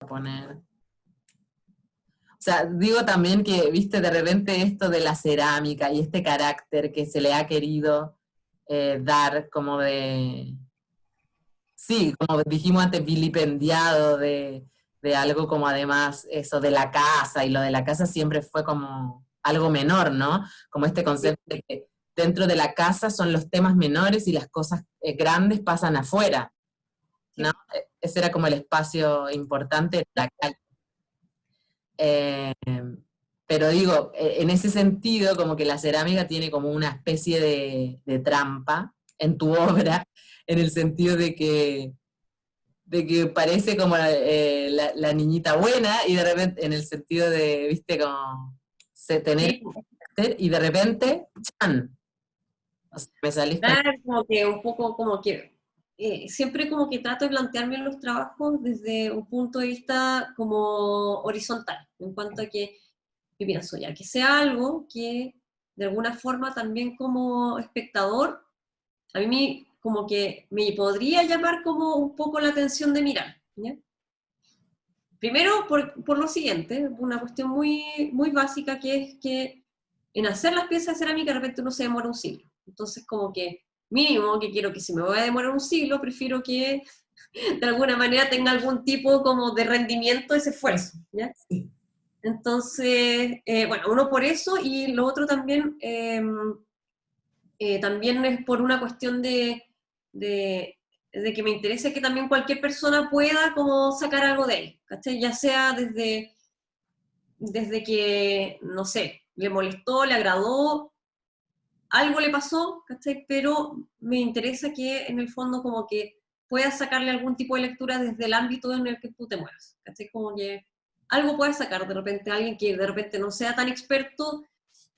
poner. O sea, digo también que, viste, de repente esto de la cerámica y este carácter que se le ha querido dar como de, sí, como dijimos antes, vilipendiado de algo como además eso de la casa, y lo de la casa siempre fue como algo menor, ¿no? Como este concepto de que dentro de la casa son los temas menores y las cosas grandes pasan afuera, ¿no? Ese era como el espacio importante de la calle. Eh, pero digo, en ese sentido, como que la cerámica tiene como una especie de trampa en tu obra, en el sentido de que parece como la niñita buena, y de repente, en el sentido de, viste, como tener Sí, y de repente, ¡chan! O sea, me salís con... claro, como que un poco como que siempre como que trato de plantearme los trabajos desde un punto de vista como horizontal, en cuanto a que yo pienso ya, que sea algo que de alguna forma también como espectador, a mí como que me podría llamar como un poco la atención de mirar, ¿ya? Primero, por lo siguiente, una cuestión muy básica, que es que en hacer las piezas de cerámica de repente uno se demora un siglo. Entonces, como que mínimo, que quiero que si me voy a demorar un siglo, prefiero que de alguna manera tenga algún tipo como de rendimiento ese esfuerzo, ¿ya? Entonces, bueno, uno por eso, y lo otro también, también es por una cuestión de, de que me interesa que también cualquier persona pueda como sacar algo de él, ¿cachai? Ya sea desde que, no sé, le molestó, le agradó, algo le pasó, ¿cachai? Pero me interesa que en el fondo como que puedas sacarle algún tipo de lectura desde el ámbito en el que tú te muevas, ¿cachai? Como que algo puedes sacar de repente, alguien que de repente no sea tan experto,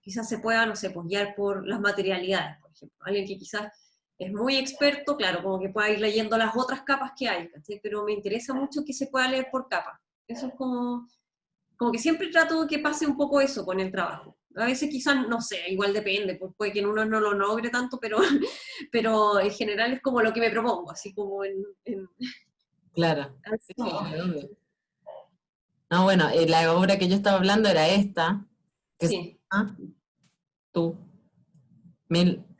quizás se pueda, no sé, pues guiar por las materialidades, por ejemplo. Alguien que quizás es muy experto, claro, como que pueda ir leyendo las otras capas que hay, ¿cachai? Pero me interesa mucho que se pueda leer por capas. Eso es como que siempre trato que pase un poco eso con el trabajo. A veces quizás, no sé, igual depende, pues puede que en uno no lo logre tanto, pero, pero en general es como lo que me propongo, así como en Claro. Sí, así como, obvio. No, bueno, la obra que yo estaba hablando era esta, que se sí, llama Tú.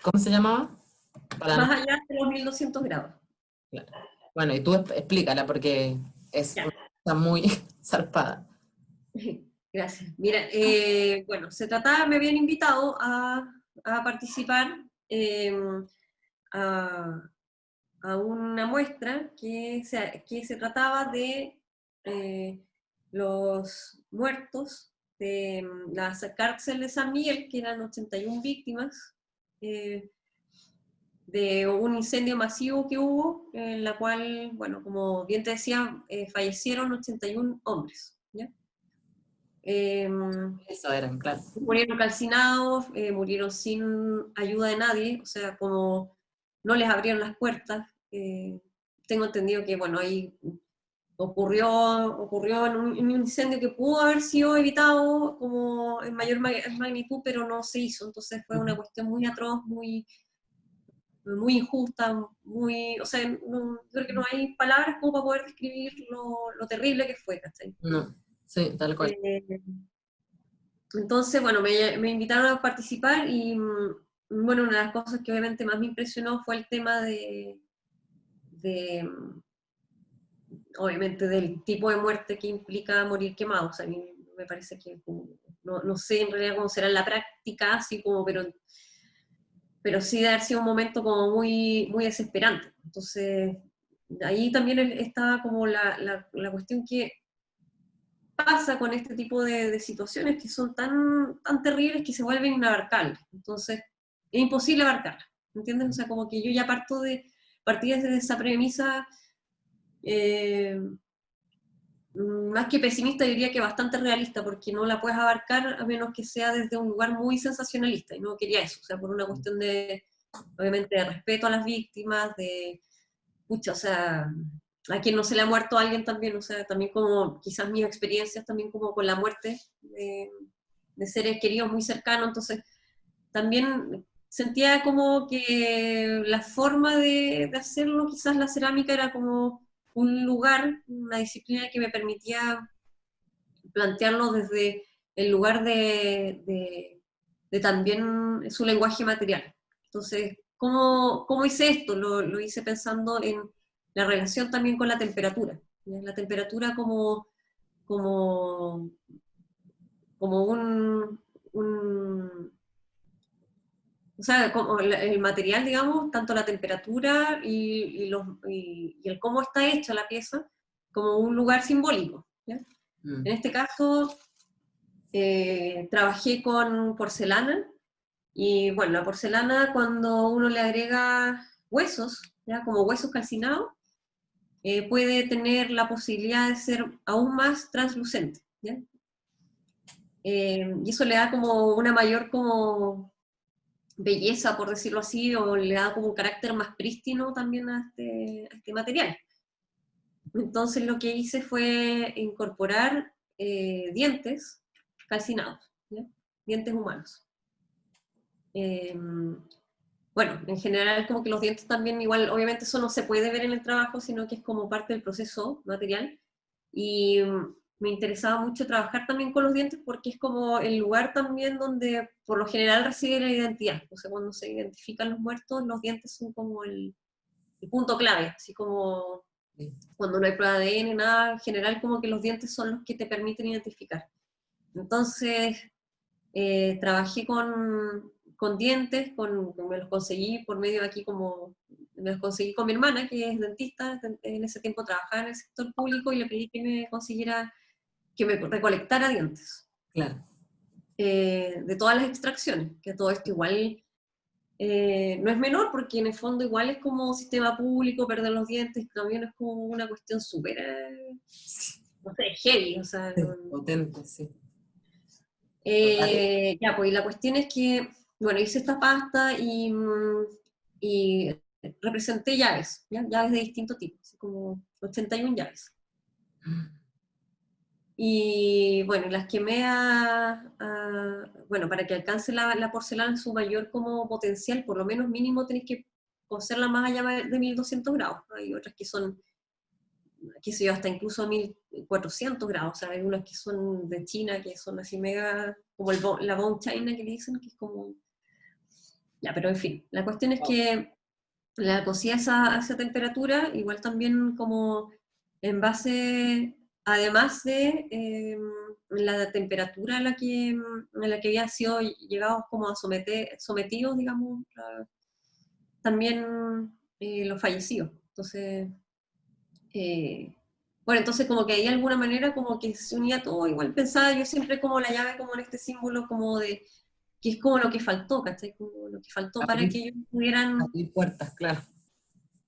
¿Cómo se llamaba? Para no... más allá de los 1200 grados. Claro. Bueno, y tú explícala porque es Ya. una cosa muy zarpada. Gracias. Mira, bueno, se trataba, me habían invitado a participar a, a una muestra que se trataba de eh, los muertos de la cárcel de San Miguel, que eran 81 víctimas, eh, de un incendio masivo que hubo, en la cual, bueno, como bien te decía, fallecieron 81 hombres, ¿ya? Eh, Eso eran, claro. Murieron calcinados, murieron sin ayuda de nadie, o sea, como no les abrieron las puertas. Tengo entendido que, bueno, ahí ocurrió en un incendio que pudo haber sido evitado como en mayor magnitud, pero no se hizo. Entonces fue una Ujú. cuestión muy atroz, muy injusta, o sea, creo que no hay palabras como para poder describir lo terrible que fue, ¿cachai? No, sí, tal cual. Eh, Entonces, bueno, me invitaron a participar y, bueno, una de las cosas que obviamente más me impresionó fue el tema de obviamente, del tipo de muerte que implica morir quemado. O sea, a mí me parece que, no sé en realidad cómo será en la práctica, así como, pero sí de haber sido un momento como muy desesperante. Entonces, ahí también estaba como la cuestión que pasa con este tipo de situaciones que son tan terribles que se vuelven inabarcables. Entonces, es imposible abarcarlas, ¿entiendes? O sea, como que yo ya partí desde esa premisa, eh, más que pesimista, diría que bastante realista, porque no la puedes abarcar a menos que sea desde un lugar muy sensacionalista, y no quería eso, o sea, por una cuestión obviamente, de respeto a las víctimas, pucha, o sea, a quien no se le ha muerto a alguien también, o sea, también como quizás mis experiencias también como con la muerte de seres queridos muy cercanos, entonces también sentía como que la forma de hacerlo, quizás la cerámica era como un lugar, una disciplina que me permitía plantearlo desde el lugar de también su lenguaje material. Entonces, ¿cómo hice esto? Lo hice pensando en la relación también con la temperatura. ¿Ya? La temperatura como, como o sea, como el material, digamos, tanto la temperatura y el cómo está hecha la pieza, como un lugar simbólico. ¿Ya? En este caso, trabajé con porcelana, y bueno, la porcelana cuando uno le agrega huesos, ¿ya? Como huesos calcinados, puede tener la posibilidad de ser aún más translucente. ¿Ya? Y eso le da como una mayor como belleza, por decirlo así, o le da como un carácter más prístino también a este material. Entonces lo que hice fue incorporar dientes calcinados, ¿ya? Dientes humanos. Bueno, en general como que los dientes también igual, obviamente eso no se puede ver en el trabajo, sino que es como parte del proceso material. Y me interesaba mucho trabajar también con los dientes porque es como el lugar también donde por lo general recibe la identidad. O sea, cuando se identifican los muertos, los dientes son como el punto clave, así como cuando no hay prueba de ADN, nada, en general como que los dientes son los que te permiten identificar. Entonces, trabajé con dientes, me los conseguí por medio de aquí como, me los conseguí con mi hermana, que es dentista, en ese tiempo trabajaba en el sector público y le pedí que me consiguiera, que me recolectara dientes. Claro. De todas las extracciones, que todo esto igual no es menor, porque en el fondo igual es como sistema público, perder los dientes, también es como una cuestión súper, no sé, heavy, o sea, Sí, potente, sí. ya, pues y la cuestión es que, bueno, hice esta pasta y representé llaves, ¿ya? Llaves de distinto tipo, así como 81 llaves. Y bueno, las quemé bueno, para que alcance la porcelana su mayor como potencial, por lo menos mínimo tenés que cocerla más allá de 1200 grados. Hay otras que son, qué sé yo, hasta incluso 1400 grados. O sea, hay unas que son de China, que son así mega, como la bone china que le dicen, que es como... Ya, pero en fin, la cuestión es que la cocí a esa temperatura, igual también como en base, además de la temperatura en la que habían sido llegados como a sometidos, digamos, también los fallecidos. Entonces, bueno, entonces como que de alguna manera como que se unía todo, igual pensaba yo siempre como la llave como en este símbolo como de, que es como lo que faltó, ¿cachai? Como lo que faltó para Abrir, que ellos pudieran abrir puertas, claro.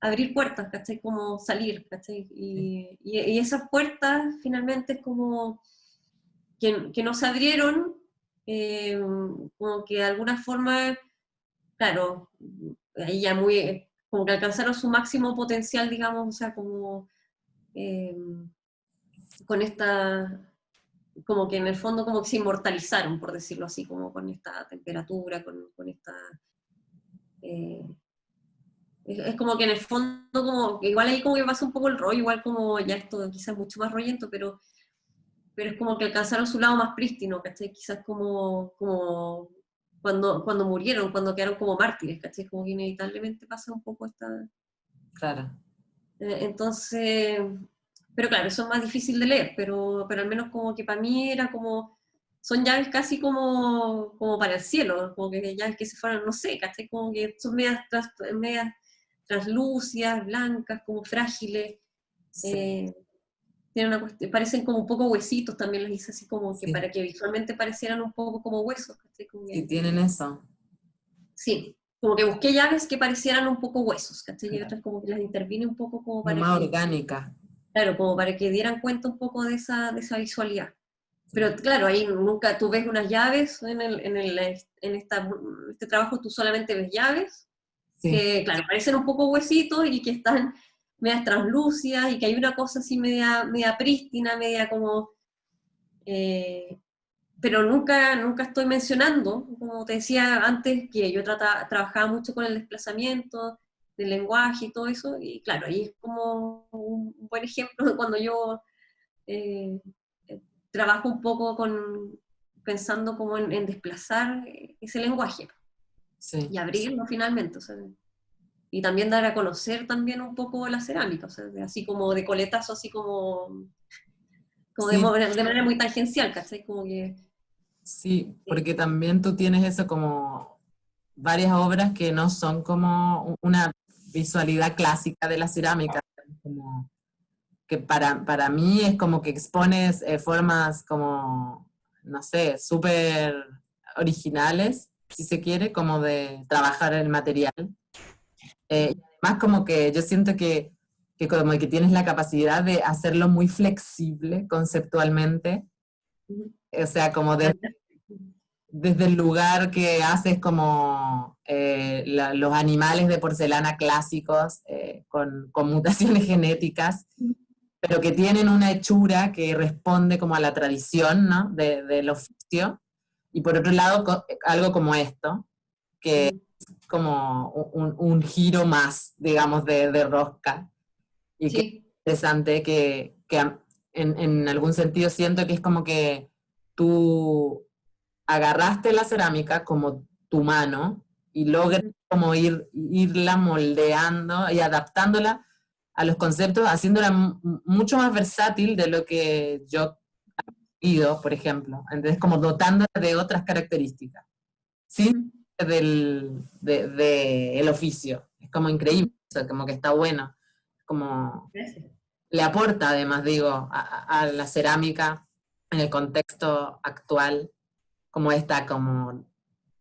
abrir puertas, ¿cachai? Como salir, ¿cachai? Y esas puertas finalmente es como que no se abrieron, como que de alguna forma, claro, ahí ya muy, como que alcanzaron su máximo potencial, digamos, o sea, como eh, con esta, como que en el fondo como que se inmortalizaron, por decirlo así, como con esta temperatura, con esta... eh, es como que en el fondo, como, igual ahí como que pasa un poco el rollo, igual como ya esto quizás mucho más rollento, pero es como que alcanzaron su lado más prístino, ¿cachai? Quizás como cuando murieron, cuando quedaron como mártires, ¿cachai? Como que inevitablemente pasa un poco esta... Claro. Entonces, pero claro, eso es más difícil de leer, pero al menos como que para mí era como, son llaves casi como para el cielo, como que llaves que se fueran, no sé, ¿cachai? Como que son medias translúcidas, blancas, como frágiles, Sí, eh, tienen una parecen como un poco huesitos, también las hice así como que sí, para que visualmente parecieran un poco como huesos, ¿cachai? sí, tienen eso. Sí, como que busqué llaves que parecieran un poco huesos, ¿cachai? Y Claro. otras como que las intervine un poco como Como para más que, orgánica. claro, como para que dieran cuenta un poco de esa visualidad. Pero claro, ahí nunca tú ves unas llaves este trabajo, tú solamente ves llaves, Sí, que claro, parecen un poco huesitos y que están medias translúcidas y que hay una cosa así media prístina, media como... eh, pero nunca estoy mencionando, como te decía antes, que yo trabajaba mucho con el desplazamiento, del lenguaje y todo eso, y claro, ahí es como un buen ejemplo de cuando yo eh, trabajo un poco pensando como en desplazar ese lenguaje Sí. y abrirlo finalmente, o sea, y también dar a conocer también un poco la cerámica, o sea, así como de coletazo, así como Sí, de manera muy tangencial, ¿cachai? Como que... sí, porque también tú tienes eso como varias obras que no son como una visualidad clásica de la cerámica, como que para mí es como que expones formas como, no sé, súper originales, si se quiere, como de trabajar el material. Y además como que yo siento que como que tienes la capacidad de hacerlo muy flexible conceptualmente, o sea, como desde el lugar que haces como los animales de porcelana clásicos con mutaciones genéticas, pero que tienen una hechura que responde como a la tradición, ¿no? Del oficio. Y por otro lado, algo como esto, que es como un giro más, digamos, de rosca. Y que es Sí. interesante que en algún sentido siento que es como que tú agarraste la cerámica como tu mano y logras como irla moldeando y adaptándola a los conceptos, haciéndola mucho más versátil de lo que yo he ido, por ejemplo. Entonces, como dotándola de otras características, sin el oficio. Es como increíble, o sea, como que está bueno. Como Gracias. le aporta, además, digo, a la cerámica en el contexto actual, como esta como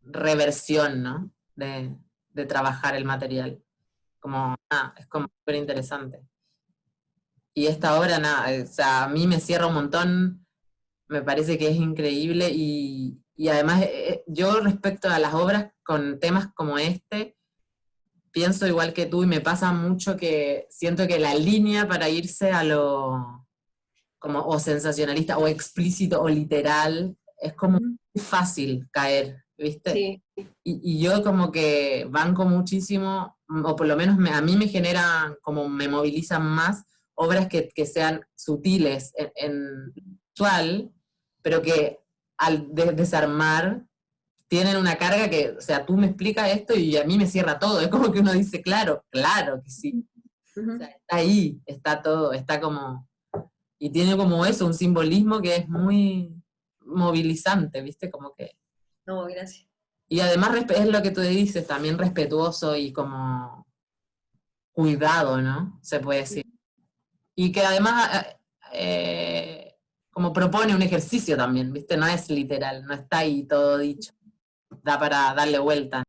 reversión, ¿no? De trabajar el material. Como, es como súper interesante. Y esta obra, nada, o sea, a mí me cierra un montón, me parece que es increíble y además yo respecto a las obras con temas como este, pienso igual que tú y me pasa mucho que siento que la línea para irse a lo como o sensacionalista o explícito o literal es como muy fácil caer, ¿viste? Sí. Y yo como que banco muchísimo, o por lo menos a mí me generan, como me movilizan más obras que sean sutiles en visual, pero que al desarmar tienen una carga que, o sea, tú me explicas esto y a mí me cierra todo. Es como que uno dice, claro, claro que sí. O sea, está ahí, está todo, está como... Y tiene como eso, un simbolismo que es muy movilizante, ¿viste? Como que... No, gracias. Y además es lo que tú dices, también respetuoso y como cuidado, ¿no? Se puede decir. Y que además como propone un ejercicio también, ¿viste? No es literal, no está ahí todo dicho. Da para darle vuelta.